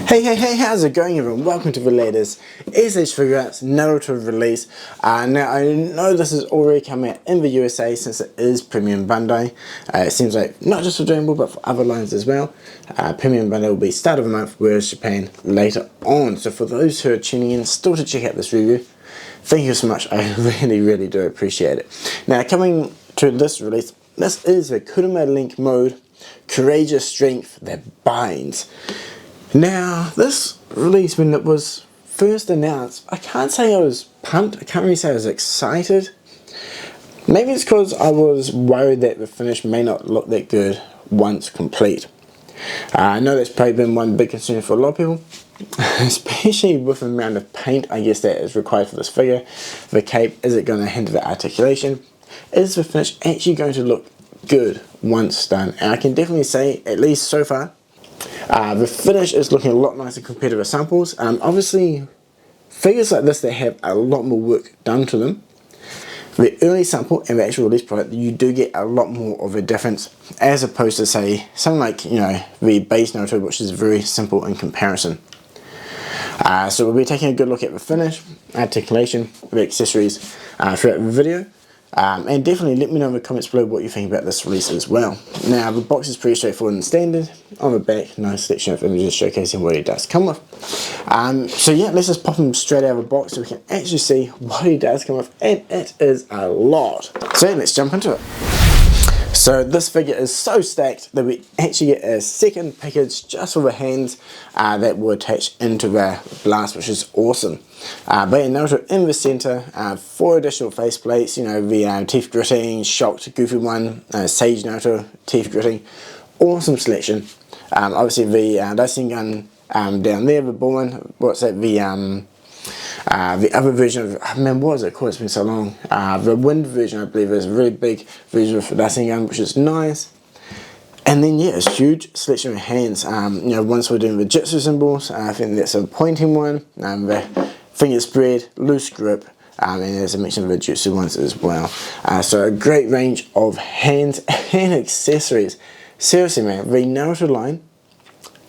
Hey, how's it going everyone? Welcome to the latest S.H Figuarts Naruto release. Now I know this is already coming out in the USA since it is Premium Bandai. It seems like not just for Dragon Ball but for other lines as well. Premium Bandai will be start of the month, whereas Japan later on. So for those who are tuning in still to check out this review, thank you so much. I really do appreciate it. Now coming to this release, this is the Kuruma Link mode, Courageous Strength that Binds. Now, this release, when it was first announced, I can't say I was pumped, I can't really say I was excited. Maybe it's because I was worried that the finish may not look that good once complete. I know that's probably been one big concern for a lot of people, especially with the amount of paint I guess that is required for this figure. The cape, is it going to hinder the articulation? Is the finish actually going to look good once done? And I can definitely say, at least so far, the finish is looking a lot nicer compared to the samples. Obviously, figures like this that have a lot more work done to them, the early sample and the actual release product, you do get a lot more of a difference as opposed to say something like the base Naruto, which is very simple in comparison. So we'll be taking a good look at the finish, articulation, the accessories throughout the video. And definitely let me know in the comments below what you think about this release as well. Now the box is pretty straightforward and standard. On the back, nice selection of images showcasing what he does come with. So yeah, let's just pop him straight out of the box so we can actually see what he does come with, and it is a lot. So yeah, let's jump into it. So this figure is so stacked that we actually get a second package just for the hands that will attach into the blast, which is awesome. But yeah, Naruto in the center, 4 additional faceplates, the teeth gritting, shocked goofy one, Sage Naruto teeth gritting, awesome selection. Obviously the dicing gun down there, the ball one, what's that, the other version of, man, what was it called? It's been so long. The wind version, I believe, is a really big version of the dicing gun, which is nice. And then yeah, a huge selection of hands. Once we're doing the Jitsu symbols, I think that's a pointing one, the finger spread, loose grip, and as I mentioned, the Jutsu ones as well. So a great range of hands and accessories. Seriously, man, the Naruto line,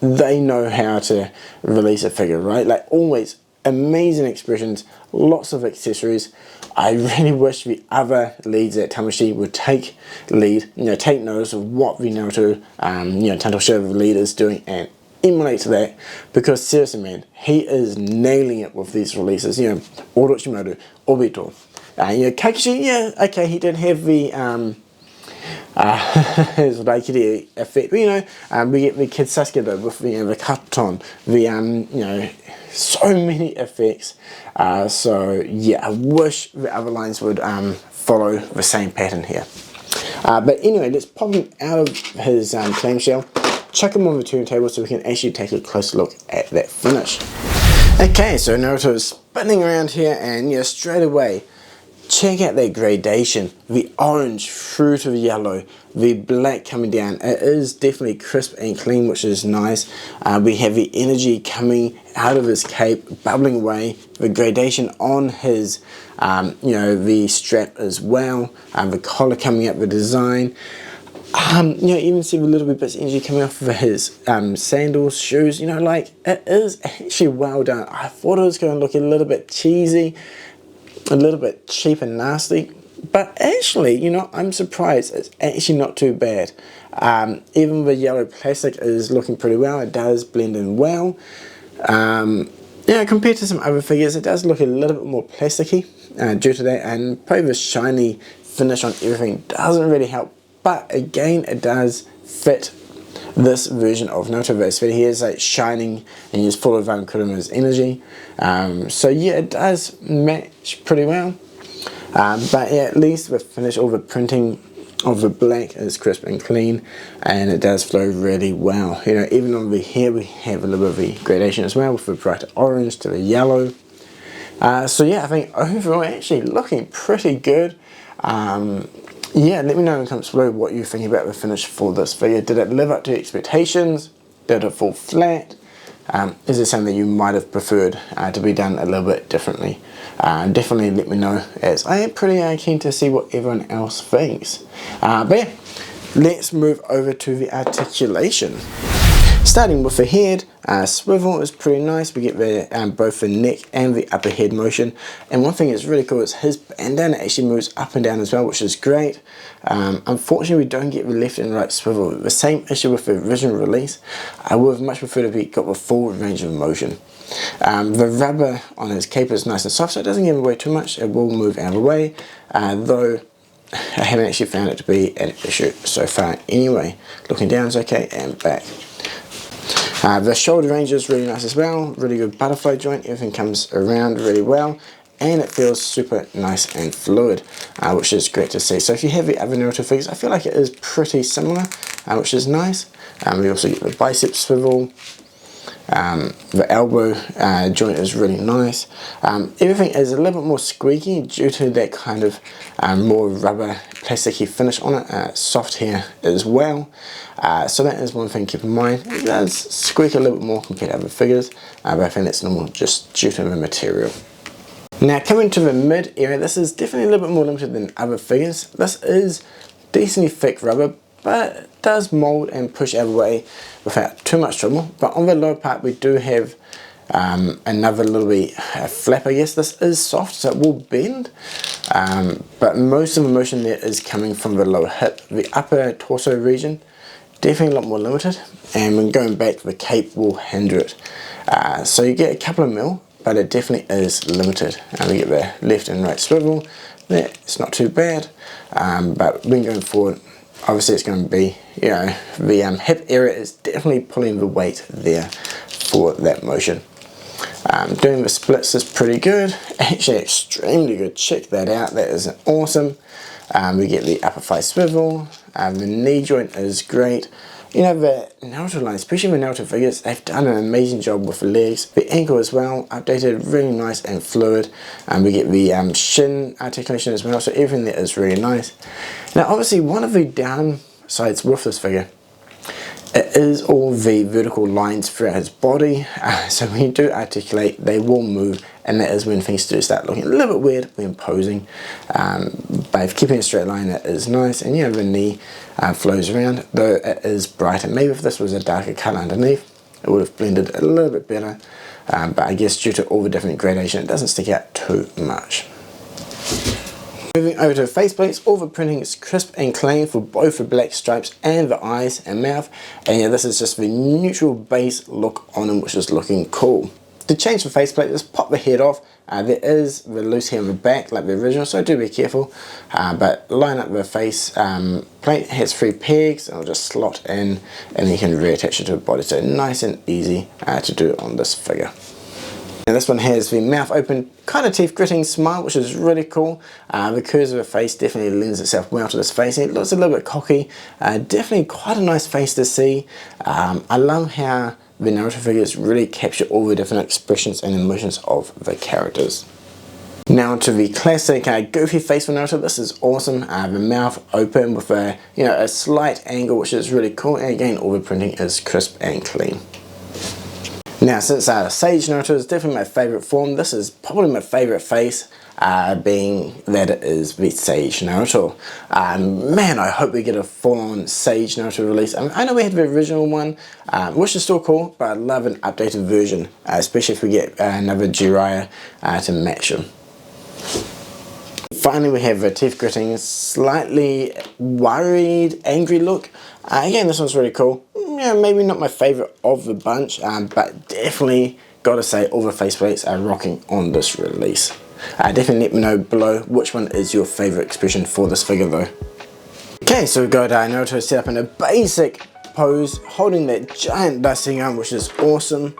they know how to release a figure, right? Like always, amazing expressions, lots of accessories. I really wish the other leads at Tamashii would take lead, take notice of what the Naruto, Tanto Shiva lead is doing and emulate that, because seriously, man, he is nailing it with these releases. Orochimaru, Obito, Kakashi, yeah, okay, he did have the his Raikiri effect, but we get the Kid Sasuke though with the Katon, the so many effects. So yeah, I wish the other lines would follow the same pattern here. But anyway, let's pop him out of his clamshell, chuck him on the turntable so we can actually take a closer look at that finish. Okay, so Naruto is spinning around here, and straight away, check out that gradation, the orange through to the yellow, the black coming down. It is definitely crisp and clean, which is nice. We have the energy coming out of his cape, bubbling away, the gradation on his, the strap as well, the collar coming up, the design. Even see a little bit of energy coming off of his sandals, shoes, like it is actually well done. I thought it was going to look a little bit cheesy, a little bit cheap and nasty, but actually, I'm surprised it's actually not too bad. Even the yellow plastic is looking pretty well. It does blend in well. Compared to some other figures, it does look a little bit more plasticky due to that, and probably the shiny finish on everything doesn't really help, but again, it does fit this version of Naruto verse, where he is like shining and he's full of Kuruma's energy. So yeah, it does match pretty well. But yeah, at least the finish, all the printing of the black is crisp and clean, and it does flow really well. Even on the hair we have a little bit of the gradation as well, with the brighter orange to the yellow. So yeah, I think overall actually looking pretty good. Yeah, let me know in the comments below what you think about the finish for this figure. Did it live up to expectations? Did it fall flat? Is there something that you might have preferred to be done a little bit differently? Definitely let me know, as I am pretty keen to see what everyone else thinks. But yeah, Let's move over to the articulation. Starting with the head, swivel is pretty nice. We get the, both the neck and the upper head motion. And one thing that's really cool is his bandana actually moves up and down as well, which is great. Unfortunately, we don't get the left and right swivel. The same issue with the original release. I would have much preferred if he got the full range of motion. The rubber on his cape is nice and soft, so it doesn't give away too much. It will move out of the way, though I haven't actually found it to be an issue so far anyway. Looking down is okay, and back. The shoulder range is really nice as well, really good butterfly joint, everything comes around really well, and it feels super nice and fluid, which is great to see. So if you have the other Naruto figures, I feel like it is pretty similar, which is nice. We also get the bicep swivel. The elbow joint is really nice. Everything is a little bit more squeaky due to that kind of more rubber plasticky finish on it. Soft here as well. So that is one thing to keep in mind. It does squeak a little bit more compared to other figures, but I think that's normal just due to the material. Now coming to the mid area, this is definitely a little bit more limited than other figures. This is decently thick rubber, but it does mold and push out of the way without too much trouble. But on the lower part we do have another little bit flap, I guess. This is soft, so it will bend, but most of the motion there is coming from the lower hip. The upper torso region, definitely a lot more limited, and when going back, the cape will hinder it. So you get a couple of mil, but it definitely is limited. We get the left and right swivel. It's not too bad, but when going forward, obviously it's going to be, you know, the hip area is definitely pulling the weight there for that motion. Doing the splits is pretty good, actually extremely good. Check that out, that is awesome. We get the upper thigh swivel, the knee joint is great. You know, the Naruto line, especially with Naruto figures, they've done an amazing job with the legs. The ankle as well, updated, really nice and fluid. We get the shin articulation as well, so everything there is really nice. Now obviously one of the downsides with this figure, it is all the vertical lines throughout his body. So when you do articulate, they will move, and that is when things do start looking a little bit weird when posing. But if keeping a straight line, it is nice, and you know, the knee flows around, though it is brighter. Maybe if this was a darker colour underneath, it would have blended a little bit better, but I guess due to all the different gradation, it doesn't stick out too much. Moving over to the faceplates, all the printing is crisp and clean for both the black stripes and the eyes and mouth, and yeah, this is just the neutral base look on them, which is looking cool. To change the faceplate, just pop the head off. There is the loose hair on the back like the original, so do be careful, but line up the face plate. It has 3 pegs, it'll just slot in, and you can reattach it to the body, so nice and easy to do on this figure. Now this one has the mouth open, kind of teeth gritting smile, which is really cool. The curves of the face definitely lends itself well to this face. It looks a little bit cocky, definitely quite a nice face to see. I love how the Naruto figures really capture all the different expressions and emotions of the characters. Now to the classic goofy face for Naruto. This is awesome. The mouth open with a slight angle, which is really cool. And again, all the printing is crisp and clean. Now since Sage Naruto is definitely my favourite form, this is probably my favourite face, being that it is the Sage Naruto. Man, I hope we get a full-on Sage Naruto release. I know we had the original one, which is still cool, but I'd love an updated version, especially if we get another Jiraiya to match him. Finally, we have the teeth gritting, slightly worried, angry look. Again, this one's really cool. Yeah, maybe not my favourite of the bunch, but definitely gotta say all the faceplates are rocking on this release. Definitely let me know below which one is your favourite expression for this figure though. Okay, so we've got Naruto set up in a basic pose, holding that giant dusting arm, which is awesome.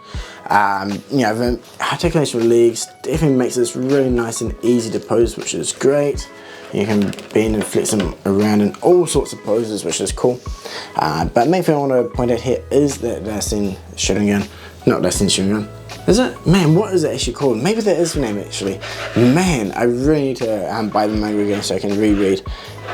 The articulation of legs definitely makes this really nice and easy to pose, which is great. You can bend and flex them around in all sorts of poses, which is cool. But main thing I want to point out here is that Dasein Sharingan, not Dasein Sharingan. Is it? Man, what is it actually called? Maybe that is the name actually. Man, I really need to buy the manga again so I can reread.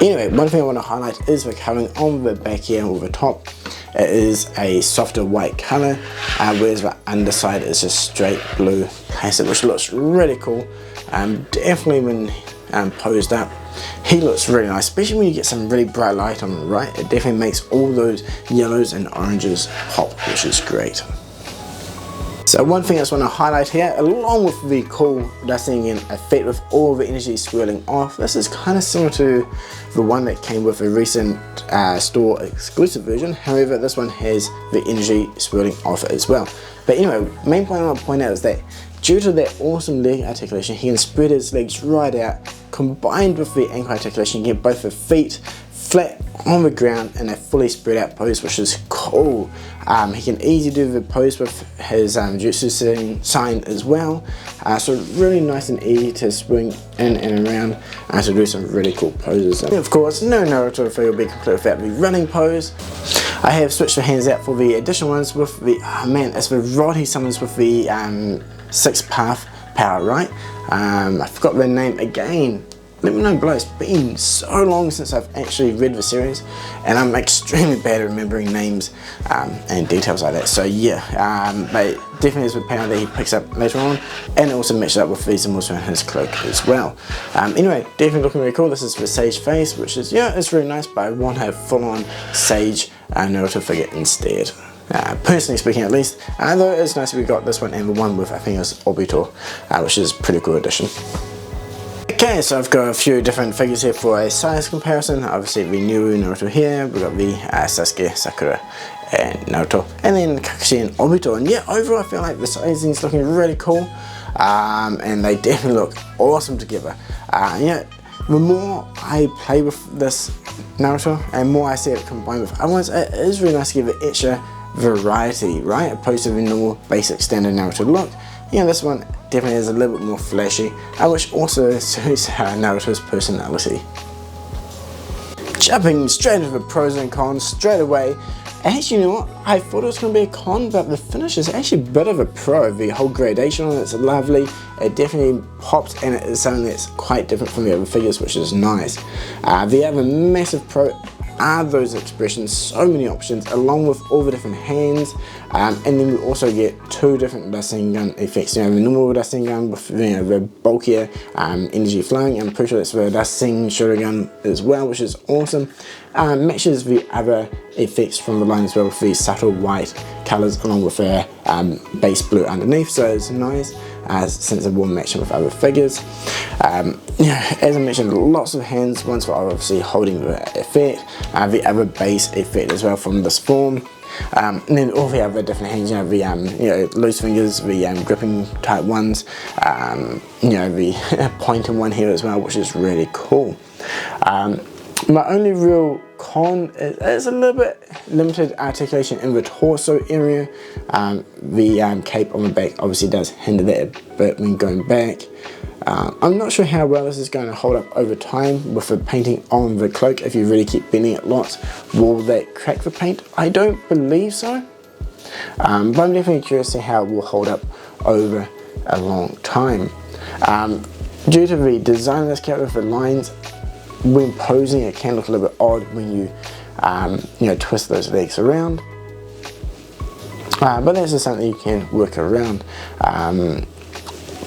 Anyway, one thing I want to highlight is the colouring on the back here or the top. It is a softer white colour, whereas the underside is just straight blue plastic, which looks really cool. Definitely when posed up, he looks really nice, especially when you get some really bright light on him, right? It definitely makes all those yellows and oranges pop, which is great. So one thing I just want to highlight here, along with the cool dusting in effect with all the energy swirling off, this is kind of similar to the one that came with a recent store exclusive version. However, this one has the energy swirling off as well. But anyway, main point I want to point out is that due to that awesome leg articulation, he can spread his legs right out, combined with the ankle articulation, you get both the feet flat on the ground in a fully spread out pose, which is cool. He can easily do the pose with his jutsu sign as well, so really nice and easy to swing in and around to do some really cool poses. And of course, no Naruto figure will be complete without the running pose. I have switched the hands out for the additional ones with the, oh man, it's the rod he summons with the 6th path power, right? I forgot the name again. Let me know below. It's been so long since I've actually read the series, and I'm extremely bad at remembering names and details like that. So yeah, but definitely is the power that he picks up later on, and it also matches up with these symbols on his cloak as well. Anyway, definitely looking really cool. This is the Sage face, which is, yeah, it's really nice, but I want to have full-on Sage Naruto figure instead. Personally speaking, at least, though it's nice that we got this one and the one with, I think it was Obito, which is a pretty cool addition. Okay, so I've got a few different figures here for a size comparison. Obviously the new Naruto here, we've got the Sasuke, Sakura, and Naruto, and then Kakashi and Obito. And yeah, overall I feel like the sizing's looking really cool, and they definitely look awesome together. Yeah, the more I play with this Naruto, and more I see it combined with other ones, it is really nice to give it extra variety, right? Opposed to the normal basic standard Naruto look. Yeah, this one definitely is a little bit more flashy, which also suits Naruto's personality. Jumping straight into the pros and cons straight away. Actually, you know what? I thought it was going to be a con, but the finish is actually a bit of a pro. The whole gradation on it's lovely. It definitely pops, and it is something that's quite different from the other figures, which is nice. The other massive pro are those expressions, so many options, along with all the different hands, and then we also get 2 different dusting gun effects. You know, the normal dusting gun with, you know, the bulkier energy flowing. I'm pretty sure that's the dusting shuriken as well, which is awesome. Matches the other effects from the line as well with these subtle white colours along with a base blue underneath, so it's nice since it will match with other figures. Yeah, as I mentioned, lots of hands, ones for obviously holding the effect, the other base effect as well from this form. And then all the other different hands, you know, the you know, loose fingers, the gripping type ones, you know, the pointer one here as well, which is really cool. My only real con is a little bit limited articulation in the torso area. The cape on the back obviously does hinder that a bit when going back. I'm not sure how well this is going to hold up over time with the painting on the cloak. If you really keep bending it lots, will that crack the paint? I don't believe so, but I'm definitely curious to see how it will hold up over a long time. Due to the design of this character with the lines, when posing it can look a little bit odd when you you know, twist those legs around, but that's just something you can work around.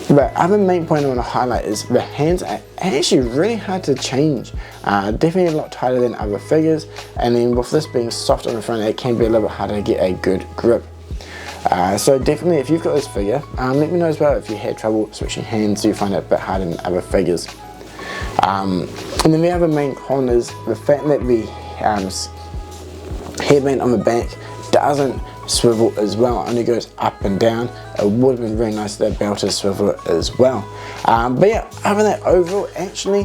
The other main point I want to highlight is the hands are actually really hard to change. Definitely a lot tighter than other figures, and then with this being soft on the front, it can be a little bit harder to get a good grip. So definitely, if you've got this figure, let me know as well if you had trouble switching hands. Do you find it a bit harder than other figures? And then the other main con is the fact that the headband on the back doesn't swivel as well, only goes up and down. It would have been very nice to be able to swivel it as well. But yeah, other than that, overall actually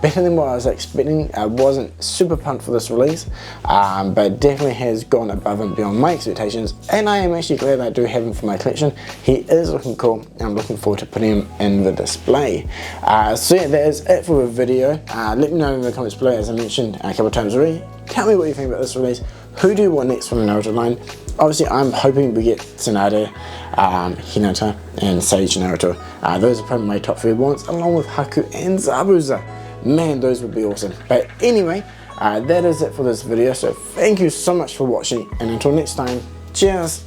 better than what I was expecting. I wasn't super pumped for this release, but definitely has gone above and beyond my expectations, and I am actually glad I do have him for my collection. He is looking cool, and I'm looking forward to putting him in the display. So yeah, that is it for the video. Let me know in the comments below, as I mentioned a couple of times already. Tell me what you think about this release. Who do you want next from the Naruto line? Obviously, I'm hoping we get Tsunade, Hinata, and Sage Naruto. Those are probably my top 3 ones, along with Haku and Zabuza. Man, those would be awesome. But anyway, that is it for this video. So thank you so much for watching, and until next time, cheers!